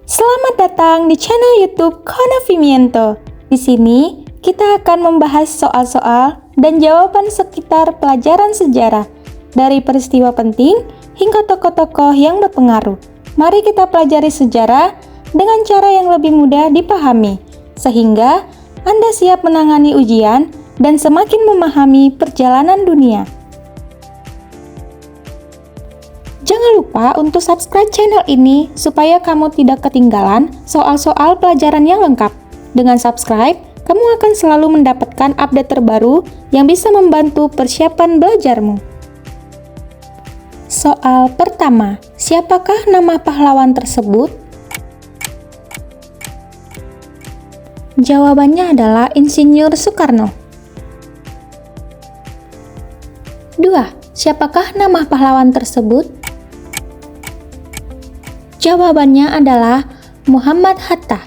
Selamat datang di channel YouTube Conocimiento. Di sini kita akan membahas soal-soal dan jawaban sekitar pelajaran sejarah dari peristiwa penting hingga tokoh-tokoh yang berpengaruh. Mari kita pelajari sejarah dengan cara yang lebih mudah dipahami, sehingga Anda siap menangani ujian dan semakin memahami perjalanan dunia. Jangan lupa untuk subscribe channel ini supaya kamu tidak ketinggalan soal-soal pelajaran yang lengkap. Dengan subscribe, kamu akan selalu mendapatkan update terbaru yang bisa membantu persiapan belajarmu. Soal pertama, siapakah nama pahlawan tersebut? Jawabannya adalah Insinyur Soekarno. 2. Siapakah nama pahlawan tersebut? Jawabannya adalah Muhammad Hatta.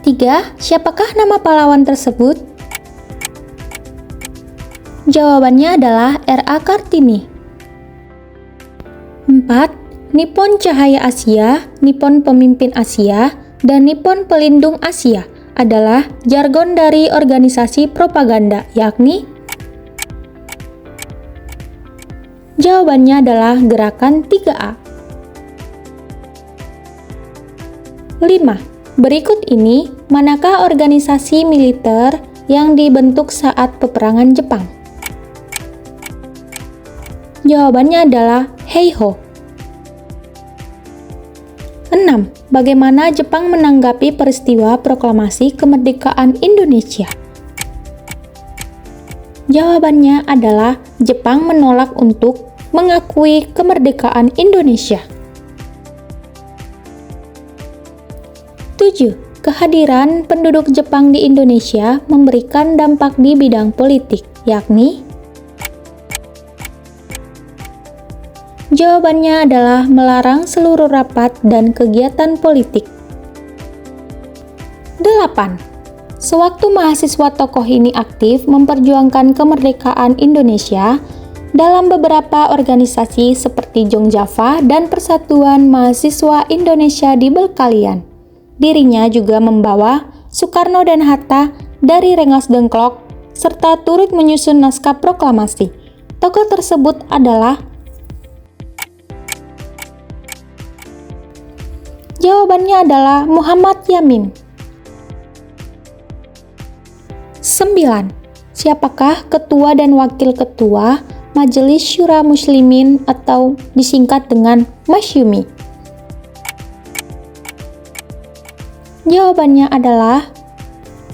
3. Siapakah nama pahlawan tersebut? Jawabannya adalah R.A. Kartini. 4. Nippon Cahaya Asia, Nippon Pemimpin Asia, dan Nippon Pelindung Asia adalah jargon dari organisasi propaganda, yakni jawabannya adalah gerakan 3A. 5. Berikut ini, manakah organisasi militer yang dibentuk saat peperangan Jepang? Jawabannya adalah Heiho. 6. Bagaimana Jepang menanggapi peristiwa proklamasi kemerdekaan Indonesia? Jawabannya adalah Jepang menolak untuk mengakui kemerdekaan Indonesia. 7. Kehadiran penduduk Jepang di Indonesia memberikan dampak di bidang politik, yakni jawabannya adalah melarang seluruh rapat dan kegiatan politik. 8. Sewaktu mahasiswa tokoh ini aktif memperjuangkan kemerdekaan Indonesia dalam beberapa organisasi seperti Jong Java dan Persatuan Mahasiswa Indonesia di Belkalian. Dirinya juga membawa Soekarno dan Hatta dari Rengas Dengklok serta turut menyusun naskah proklamasi. Tokoh tersebut adalah jawabannya adalah Muhammad Yamin. 9. Siapakah ketua dan wakil ketua Majelis Syura Muslimin atau disingkat dengan Masyumi? Jawabannya adalah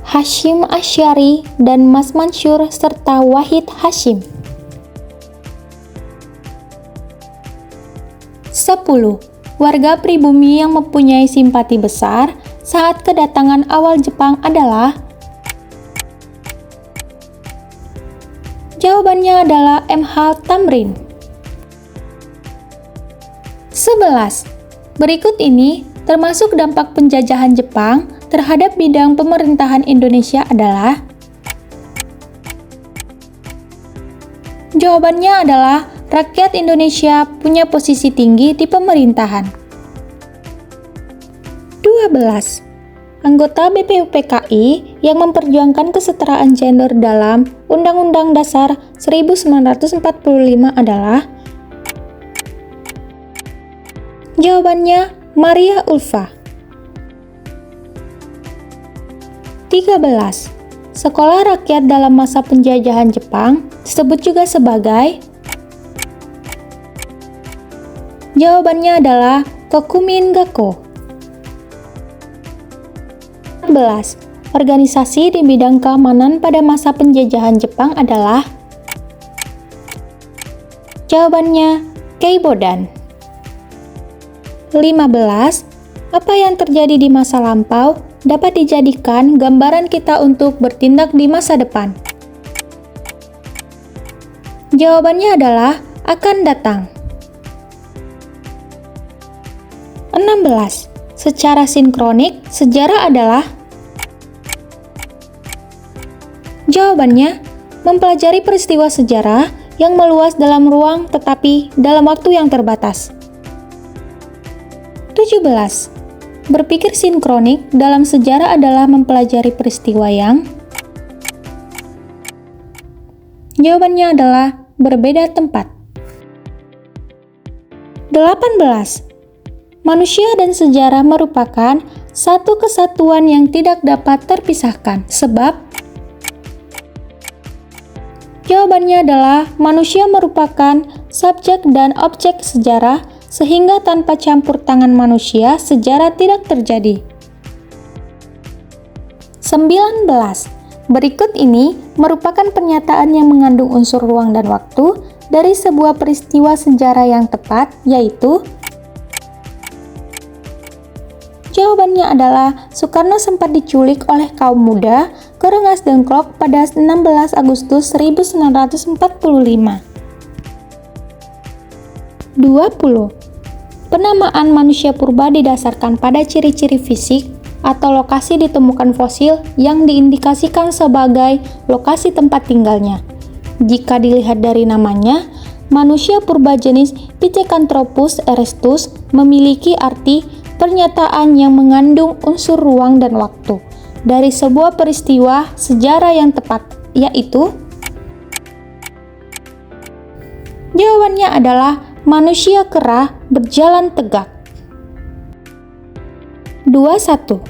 Hasyim Asy'ari dan Mas Mansur serta Wahid Hasyim. 10. Warga pribumi yang mempunyai simpati besar saat kedatangan awal Jepang adalah jawabannya adalah M.H. Tamrin. 11. Berikut ini termasuk dampak penjajahan Jepang terhadap bidang pemerintahan Indonesia adalah jawabannya adalah rakyat Indonesia punya posisi tinggi di pemerintahan. 12. Anggota BPUPKI yang memperjuangkan kesetaraan gender dalam Undang-Undang Dasar 1945 adalah jawabannya Maria Ulfa. 13. Sekolah rakyat dalam masa penjajahan Jepang disebut juga sebagai jawabannya adalah Kokumin Gakko. 14. Organisasi di bidang keamanan pada masa penjajahan Jepang adalah jawabannya Keibodan. 15. Apa yang terjadi di masa lampau dapat dijadikan gambaran kita untuk bertindak di masa depan? Jawabannya adalah akan datang. 16. Secara sinkronik, sejarah adalah jawabannya mempelajari peristiwa sejarah yang meluas dalam ruang tetapi dalam waktu yang terbatas. 17. Berpikir sinkronik dalam sejarah adalah mempelajari peristiwa yang... Jawabannya adalah berbeda tempat. 18. Manusia dan sejarah merupakan satu kesatuan yang tidak dapat terpisahkan, sebab... Jawabannya adalah manusia merupakan subjek dan objek sejarah, sehingga tanpa campur tangan manusia, sejarah tidak terjadi. 19. Berikut ini merupakan pernyataan yang mengandung unsur ruang dan waktu dari sebuah peristiwa sejarah yang tepat, yaitu... Jawabannya adalah Soekarno sempat diculik oleh kaum muda ke Rengas Dengklok pada 16 Agustus 1945. 20. Penamaan manusia purba didasarkan pada ciri-ciri fisik atau lokasi ditemukan fosil yang diindikasikan sebagai lokasi tempat tinggalnya. Jika dilihat dari namanya, manusia purba jenis Pithecanthropus erectus memiliki arti pernyataan yang mengandung unsur ruang dan waktu dari sebuah peristiwa sejarah yang tepat, yaitu... Jawabannya adalah manusia kera berjalan tegak. 21.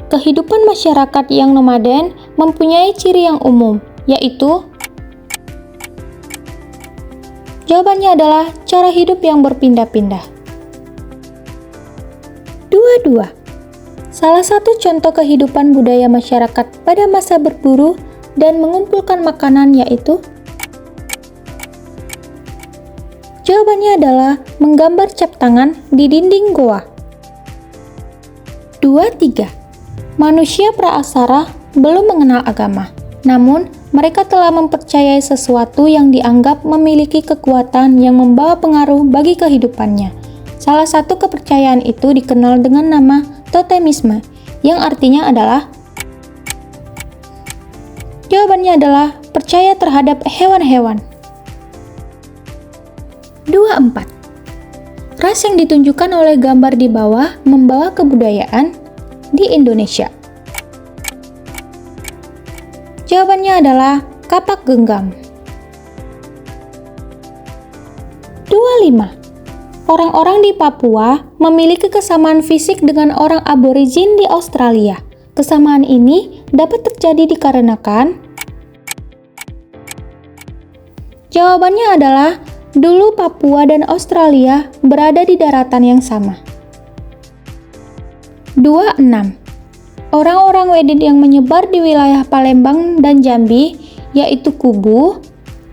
Kehidupan masyarakat yang nomaden mempunyai ciri yang umum, yaitu... Jawabannya adalah cara hidup yang berpindah-pindah. 22. Salah satu contoh kehidupan budaya masyarakat pada masa berburu dan mengumpulkan makanan yaitu... Jawabannya adalah menggambar cap tangan di dinding goa. 23. Manusia praaksara belum mengenal agama, namun mereka telah mempercayai sesuatu yang dianggap memiliki kekuatan yang membawa pengaruh bagi kehidupannya. Salah satu kepercayaan itu dikenal dengan nama totemisme, yang artinya adalah... Jawabannya adalah percaya terhadap hewan-hewan. 24. Ras yang ditunjukkan oleh gambar di bawah membawa kebudayaan di Indonesia. Jawabannya adalah kapak genggam. 25. Orang-orang di Papua memiliki kesamaan fisik dengan orang aborigin di Australia. Kesamaan ini dapat terjadi dikarenakan... Jawabannya adalah dulu Papua dan Australia berada di daratan yang sama. 26. Orang-orang Wedid yang menyebar di wilayah Palembang dan Jambi, yaitu Kubu,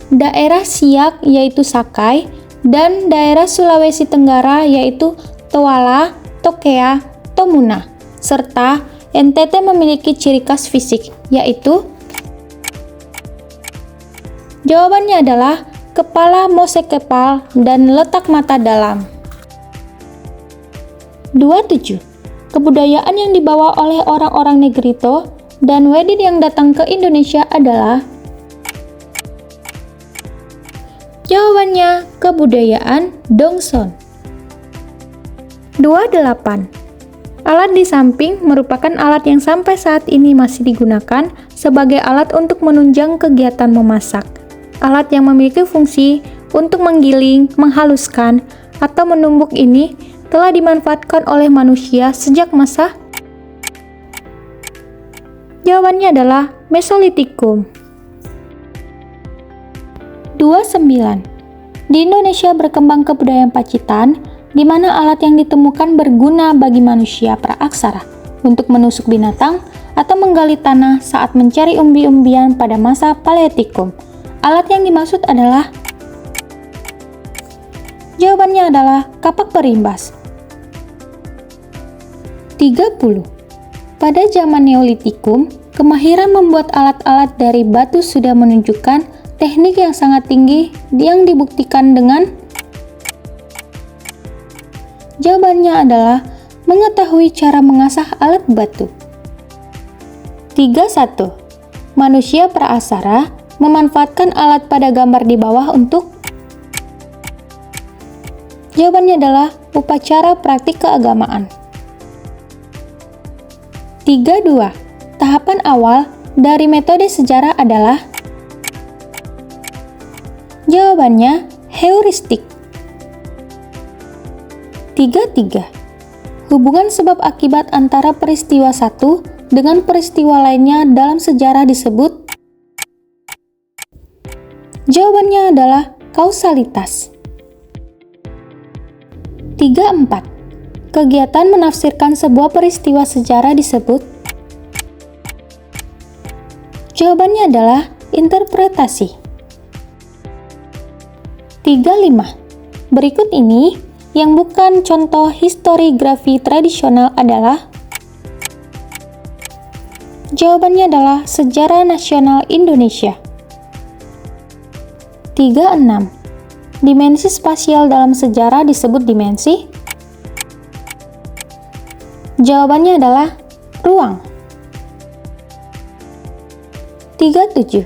daerah Siak, yaitu Sakai, dan daerah Sulawesi Tenggara, yaitu Toala, Tokea, Tomuna, serta NTT memiliki ciri khas fisik, yaitu... Jawabannya adalah kepala mosekepal dan letak mata dalam. 27. Kebudayaan yang dibawa oleh orang-orang Negrito dan Wedid yang datang ke Indonesia adalah... Jawabannya kebudayaan Dongson. 28. Alat di samping merupakan alat yang sampai saat ini masih digunakan sebagai alat untuk menunjang kegiatan memasak. Alat yang memiliki fungsi untuk menggiling, menghaluskan, atau menumbuk ini telah dimanfaatkan oleh manusia sejak masa... Jawabannya adalah Mesolitikum. 29. Di Indonesia berkembang kebudayaan Pacitan, di mana alat yang ditemukan berguna bagi manusia praaksara untuk menusuk binatang atau menggali tanah saat mencari umbi-umbian pada masa Paleolitikum. Alat yang dimaksud adalah... Jawabannya adalah kapak perimbas. 30. Pada zaman Neolitikum, kemahiran membuat alat-alat dari batu sudah menunjukkan teknik yang sangat tinggi yang dibuktikan dengan... Jawabannya adalah mengetahui cara mengasah alat batu. 31. Manusia praaksara memanfaatkan alat pada gambar di bawah untuk... Jawabannya adalah upacara praktik keagamaan. 3.2. Tahapan awal dari metode sejarah adalah? Jawabannya heuristik. 3.3. Hubungan sebab akibat antara peristiwa satu dengan peristiwa lainnya dalam sejarah disebut? Jawabannya adalah kausalitas. 3.4. Kegiatan menafsirkan sebuah peristiwa sejarah disebut? Jawabannya adalah interpretasi. 3.5. Berikut ini yang bukan contoh historiografi tradisional adalah? Jawabannya adalah Sejarah Nasional Indonesia. 3.6. Dimensi spasial dalam sejarah disebut dimensi? Jawabannya adalah ruang. 3.7.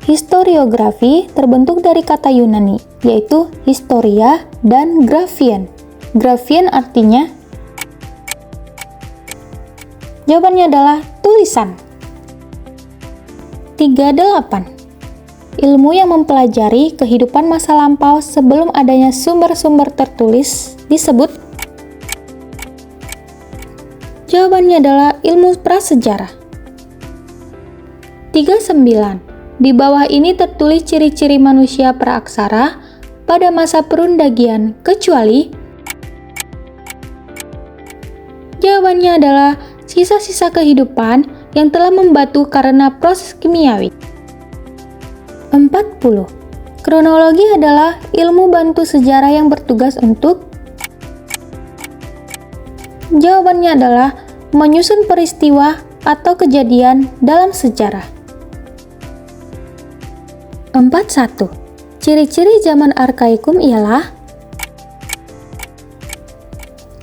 Historiografi terbentuk dari kata Yunani, yaitu historia dan graphien. Graphien artinya? Jawabannya adalah tulisan. 3.8. Ilmu yang mempelajari kehidupan masa lampau sebelum adanya sumber-sumber tertulis disebut? Jawabannya adalah ilmu prasejarah. 3.9. Di bawah ini tertulis ciri-ciri manusia praaksara pada masa perundagian kecuali? Jawabannya adalah sisa-sisa kehidupan yang telah membatu karena proses kimiawi. 40. Kronologi adalah ilmu bantu sejarah yang bertugas untuk? Jawabannya adalah menyusun peristiwa atau kejadian dalam sejarah. 41. Ciri-ciri zaman arkaikum ialah?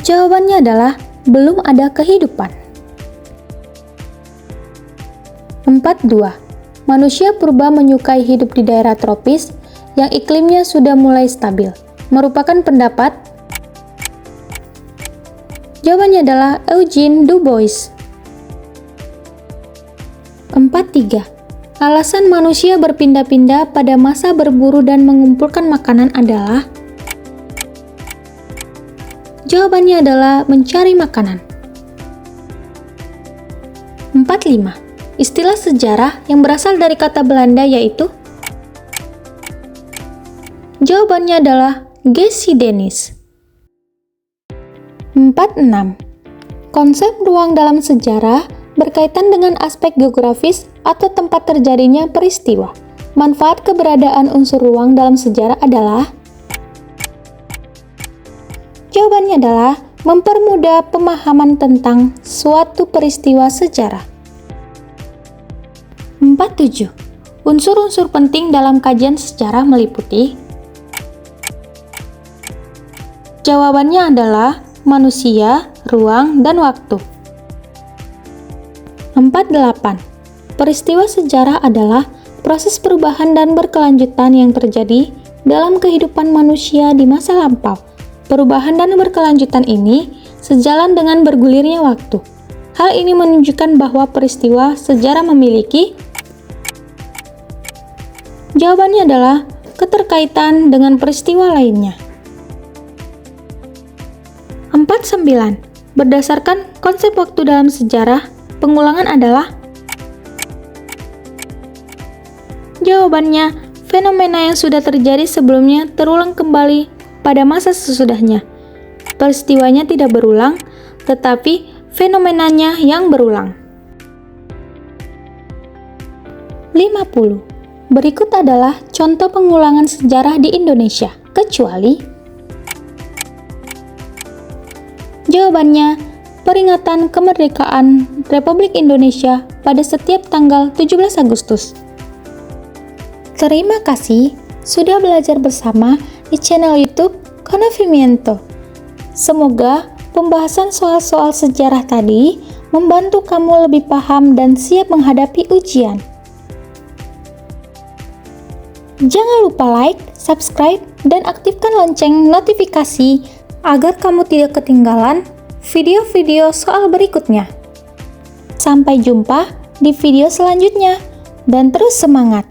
Jawabannya adalah belum ada kehidupan. 42. Manusia purba menyukai hidup di daerah tropis yang iklimnya sudah mulai stabil. Merupakan pendapat? Jawabannya adalah Eugene Du Bois. 43. Alasan manusia berpindah-pindah pada masa berburu dan mengumpulkan makanan adalah? Jawabannya adalah mencari makanan. 45. Istilah sejarah yang berasal dari kata Belanda yaitu? Jawabannya adalah geschiedenis. 46. Konsep ruang dalam sejarah berkaitan dengan aspek geografis atau tempat terjadinya peristiwa. Manfaat keberadaan unsur ruang dalam sejarah adalah? Jawabannya adalah mempermudah pemahaman tentang suatu peristiwa sejarah. 47. Unsur-unsur penting dalam kajian sejarah meliputi? Jawabannya adalah manusia, ruang, dan waktu. 48. Peristiwa sejarah adalah proses perubahan dan berkelanjutan yang terjadi dalam kehidupan manusia di masa lampau. Perubahan dan berkelanjutan ini sejalan dengan bergulirnya waktu. Hal ini menunjukkan bahwa peristiwa sejarah memiliki? Jawabannya adalah keterkaitan dengan peristiwa lainnya. 49. Berdasarkan konsep waktu dalam sejarah, pengulangan adalah? Jawabannya, fenomena yang sudah terjadi sebelumnya terulang kembali pada masa sesudahnya. Peristiwanya tidak berulang, tetapi fenomenanya yang berulang. 50. Berikut adalah contoh pengulangan sejarah di Indonesia, kecuali? Jawabannya, peringatan kemerdekaan Republik Indonesia pada setiap tanggal 17 Agustus. Terima kasih sudah belajar bersama di channel YouTube Conocimiento. Semoga pembahasan soal-soal sejarah tadi membantu kamu lebih paham dan siap menghadapi ujian. Jangan lupa like, subscribe, dan aktifkan lonceng notifikasi agar kamu tidak ketinggalan video-video soal berikutnya. Sampai jumpa di video selanjutnya, dan terus semangat!